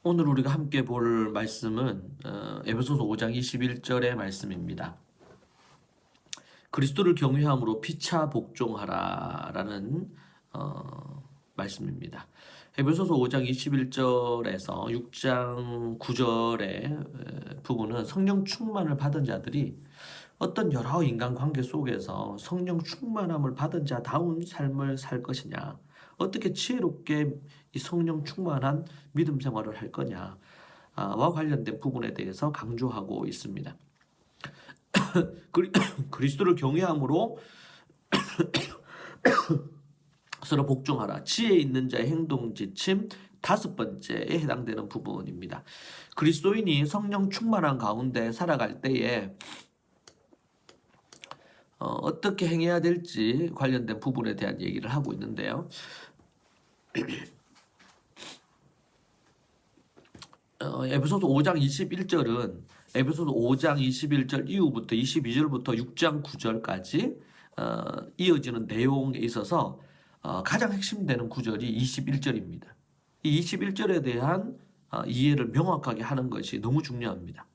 오늘 우리가 함께 볼 말씀은 에베소서 5장 21절의 말씀입니다. 그리스도를 경외함으로 피차 복종하라라는 말씀입니다. 에베소서 5장 21절에서 6장 9절의 부분은 성령 충만을 받은 자들이 어떤 여러 인간 관계 속에서 성령 충만함을 받은 자다운 삶을 살 것이냐, 어떻게 지혜롭게 이 성령 충만한 믿음 생활을 할 거냐와 관련된 부분에 대해서 강조하고 있습니다. 그리스도를 경외함으로 서로 복종하라. 지혜 있는 자의 행동 지침 5번째에 해당되는 부분입니다. 그리스도인이 성령 충만한 가운데 살아갈 때에 어떻게 행해야 될지 관련된 부분에 대한 얘기를 하고 있는데요. 에베소서 5장 21절은 에베소서 5장 21절 이후부터 22절부터 6장 9절까지 이어지는 내용에 있어서 가장 핵심되는 구절이 21절입니다. 이 21절에 대한 이해를 명확하게 하는 것이 너무 중요합니다.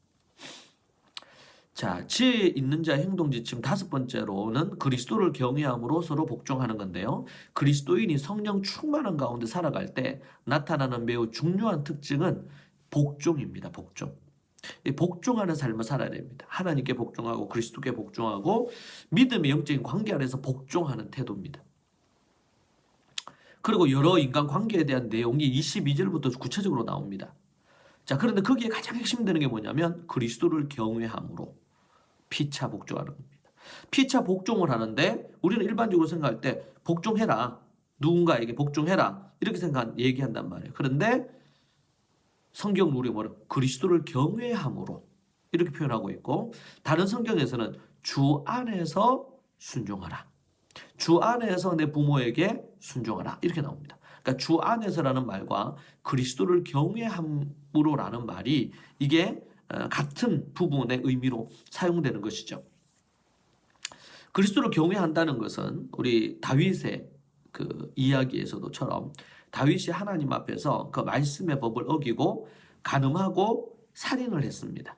자, 지혜 있는 자의 행동 지침 5번째로는 그리스도를 경외함으로 서로 복종하는 건데요. 그리스도인이 성령 충만한 가운데 살아갈 때 나타나는 매우 중요한 특징은 복종입니다. 복종. 복종하는 삶을 살아야 됩니다. 하나님께 복종하고 그리스도께 복종하고 믿음의 영적인 관계 안에서 복종하는 태도입니다. 그리고 여러 인간 관계에 대한 내용이 22절부터 구체적으로 나옵니다. 자, 그런데 거기에 가장 핵심되는 게 뭐냐면 그리스도를 경외함으로 피차 복종하는 겁니다. 피차 복종을 하는데 우리는 일반적으로 생각할 때 복종해라. 누군가에게 복종해라. 이렇게 얘기한단 말이에요. 그런데 성경 우리 뭐라 그리스도를 경외함으로 이렇게 표현하고 있고 다른 성경에서는 주 안에서 순종하라. 주 안에서 내 부모에게 순종하라. 이렇게 나옵니다. 그러니까 주 안에서라는 말과 그리스도를 경외함으로라는 말이 이게 같은 부분의 의미로 사용되는 것이죠. 그리스도를 경외한다는 것은 우리 다윗의 그 이야기에서도처럼 다윗이 하나님 앞에서 그 말씀의 법을 어기고 간음하고 살인을 했습니다.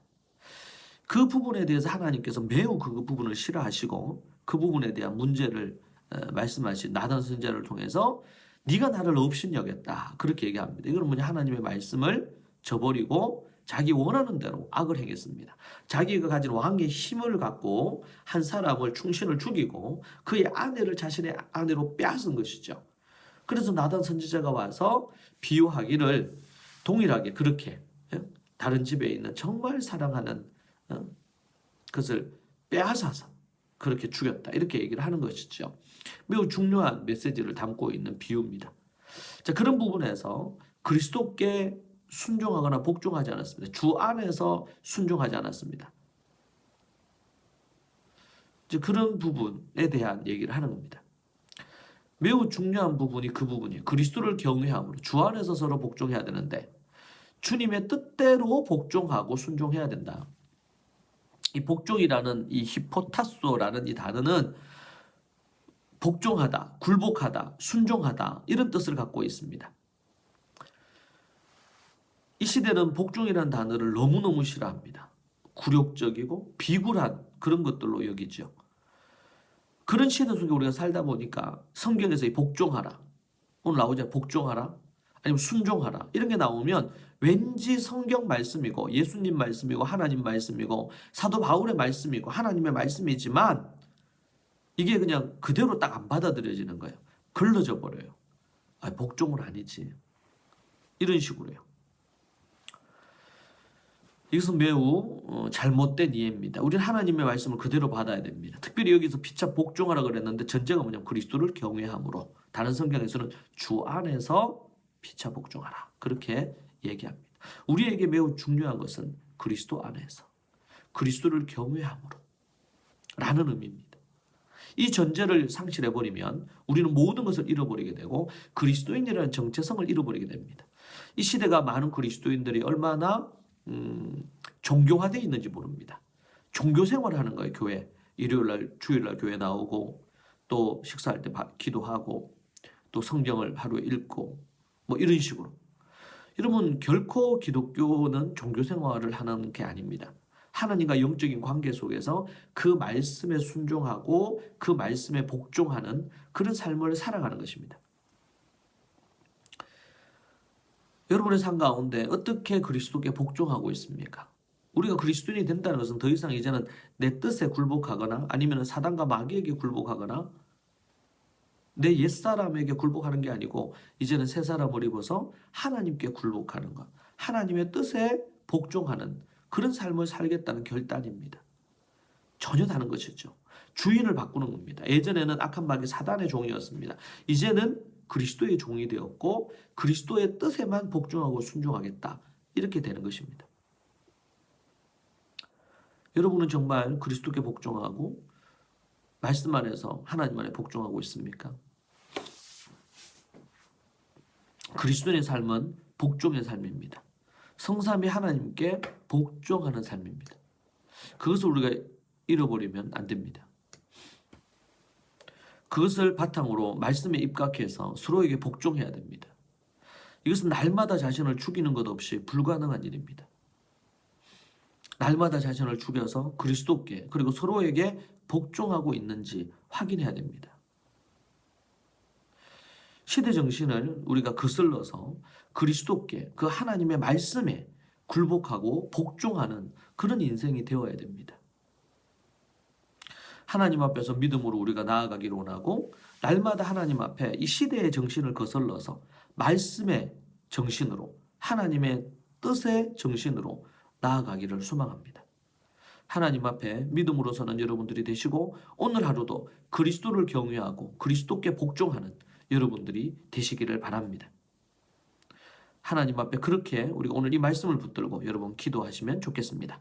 그 부분에 대해서 하나님께서 매우 그 부분을 싫어하시고 그 부분에 대한 문제를 말씀하신 나단 선지자를 통해서 네가 나를 업신여겼다 그렇게 얘기합니다. 이건 뭐냐 하나님의 말씀을 저버리고 자기 원하는 대로 악을 행했습니다. 자기가 가진 왕의 힘을 갖고 한 사람을 충신을 죽이고 그의 아내를 자신의 아내로 빼앗은 것이죠. 그래서 나단 선지자가 와서 비유하기를 동일하게 그렇게 다른 집에 있는 정말 사랑하는 그것을 빼앗아서 그렇게 죽였다 이렇게 얘기를 하는 것이죠. 매우 중요한 메시지를 담고 있는 비유입니다. 자, 그런 부분에서 그리스도께 순종하거나 복종하지 않았습니다. 주 안에서 순종하지 않았습니다. 이제 그런 부분에 대한 얘기를 하는 겁니다. 매우 중요한 부분이 그 부분이에요. 그리스도를 경외함으로 주 안에서 서로 복종해야 되는데 주님의 뜻대로 복종하고 순종해야 된다. 이 복종이라는 이 히포타소라는 이 단어는 복종하다, 굴복하다, 순종하다 이런 뜻을 갖고 있습니다. 이 시대는 복종이라는 단어를 너무너무 싫어합니다. 굴욕적이고 비굴한 그런 것들로 여기죠. 그런 시대 속에 우리가 살다 보니까 성경에서 이 복종하라, 오늘 나오죠. 복종하라, 아니면 순종하라 이런 게 나오면 왠지 성경 말씀이고 예수님 말씀이고 하나님 말씀이고 사도 바울의 말씀이고 하나님의 말씀이지만 이게 그냥 그대로 딱 안 받아들여지는 거예요. 걸러져 버려요. 아, 복종은 아니지. 이런 식으로요. 이것은 매우 잘못된 이해입니다. 우리는 하나님의 말씀을 그대로 받아야 됩니다. 특별히 여기서 피차 복종하라 그랬는데 전제가 뭐냐면 그리스도를 경외함으로 다른 성경에서는 주 안에서 피차 복종하라 그렇게 얘기합니다. 우리에게 매우 중요한 것은 그리스도 안에서 그리스도를 경외함으로 라는 의미입니다. 이 전제를 상실해버리면 우리는 모든 것을 잃어버리게 되고 그리스도인이라는 정체성을 잃어버리게 됩니다. 이 시대가 많은 그리스도인들이 얼마나 종교화되어 있는지 모릅니다. 종교 생활을 하는 거예요. 교회 일요일날 주일날 교회 나오고 또 식사할 때 기도하고 또 성경을 하루에 읽고 뭐 이런 식으로 여러분, 결코 기독교는 종교 생활을 하는 게 아닙니다. 하나님과 영적인 관계 속에서 그 말씀에 순종하고 그 말씀에 복종하는 그런 삶을 살아가는 것입니다. 여러분의 삶 가운데 어떻게 그리스도께 복종하고 있습니까? 우리가 그리스도인이 된다는 것은 더 이상 이제는 내 뜻에 굴복하거나 아니면 사단과 마귀에게 굴복하거나 내 옛사람에게 굴복하는 게 아니고 이제는 새 사람을 입어서 하나님께 굴복하는 것, 하나님의 뜻에 복종하는 그런 삶을 살겠다는 결단입니다. 전혀 다른 것이죠. 주인을 바꾸는 겁니다. 예전에는 악한 마귀 사단의 종이었습니다. 이제는 그리스도의 종이 되었고 그리스도의 뜻에만 복종하고 순종하겠다. 이렇게 되는 것입니다. 여러분은 정말 그리스도께 복종하고 말씀 안에서 하나님 안에 복종하고 있습니까? 그리스도의 삶은 복종의 삶입니다. 성삼위 하나님께 복종하는 삶입니다. 그것을 우리가 잃어버리면 안 됩니다. 그것을 바탕으로 말씀에 입각해서 서로에게 복종해야 됩니다. 이것은 날마다 자신을 죽이는 것 없이 불가능한 일입니다. 날마다 자신을 죽여서 그리스도께 그리고 서로에게 복종하고 있는지 확인해야 됩니다. 시대 정신을 우리가 거슬러서 그리스도께 그 하나님의 말씀에 굴복하고 복종하는 그런 인생이 되어야 됩니다. 하나님 앞에서 믿음으로 우리가 나아가기를 원하고 날마다 하나님 앞에 이 시대의 정신을 거슬러서 말씀의 정신으로 하나님의 뜻의 정신으로 나아가기를 소망합니다. 하나님 앞에 믿음으로 서는 여러분들이 되시고 오늘 하루도 그리스도를 경외하고 그리스도께 복종하는 여러분들이 되시기를 바랍니다. 하나님 앞에 그렇게 우리가 오늘 이 말씀을 붙들고 여러분 기도하시면 좋겠습니다.